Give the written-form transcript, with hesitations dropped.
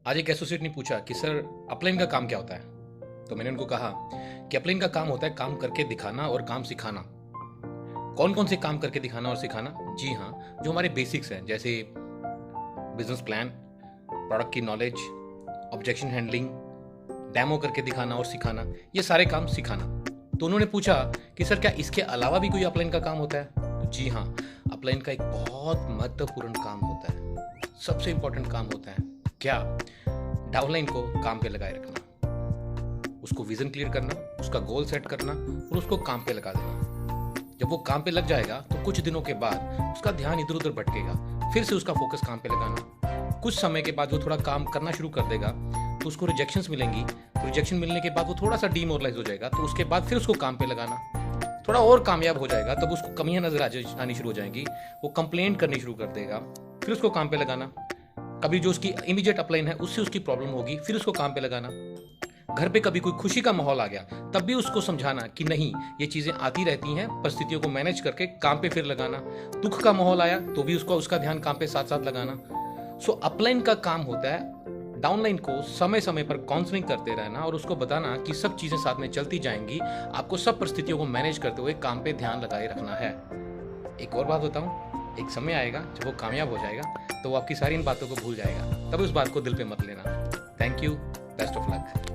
आज एक एसोसिएट ने पूछा कि सर अपलाइन का काम क्या होता है। तो मैंने उनको कहा कि अपलाइन का काम होता है काम करके दिखाना और काम सिखाना। कौन कौन से काम करके दिखाना और सिखाना? जी हाँ, जो हमारे बेसिक्स हैं, जैसे बिजनेस प्लान, प्रोडक्ट की नॉलेज, ऑब्जेक्शन हैंडलिंग, डेमो करके दिखाना और सिखाना, ये सारे काम सिखाना। तो उन्होंने पूछा कि सर क्या इसके अलावा भी कोई अपलाइन का काम होता है? तो जी हाँ, अपलाइन का एक बहुत महत्वपूर्ण काम होता है, सबसे इंपॉर्टेंट काम होता है। क्या? डाउनलाइन को काम पे लगाए रखना, उसको विजन क्लियर करना, उसका गोल सेट करना और उसको काम पे लगा देना। जब वो काम पे लग जाएगा तो कुछ दिनों के बाद उसका ध्यान इधर उधर भटकेगा, फिर से उसका फोकस काम पे लगाना। कुछ समय के बाद वो थोड़ा काम करना शुरू कर देगा तो उसको रिजेक्शंस मिलेंगी। तो रिजेक्शन मिलने के बाद वो थोड़ा सा डीमोरलाइज हो जाएगा, तो उसके बाद फिर उसको काम पे लगाना। थोड़ा और कामयाब हो जाएगा तब उसको कमियां नजर आनी शुरू हो जाएंगी, वो कंप्लेंट करनी शुरू कर देगा, फिर उसको काम पे लगाना। कभी जो उसकी इमीडिएट अपलाइन है उससे उसकी प्रॉब्लम होगी, फिर उसको काम पे लगाना। घर पे कभी कोई खुशी का माहौल आ गया तब भी उसको समझाना कि नहीं, ये चीजें आती रहती हैं, परिस्थितियों को मैनेज करके काम पे फिर लगाना। दुख का माहौल आया तो भी उसका ध्यान काम पे साथ साथ लगाना। सो अपलाइन का काम होता है डाउनलाइन को समय समय पर काउंसलिंग करते रहना और उसको बताना कि सब चीजें साथ में चलती जाएंगी, आपको सब परिस्थितियों को मैनेज करते हुए काम पे ध्यान लगाए रखना है। एक और बात बताऊं, एक समय आएगा जब वो कामयाब हो जाएगा तो वो आपकी सारी इन बातों को भूल जाएगा, तब उस बात को दिल पे मत लेना। Thank you, best of luck.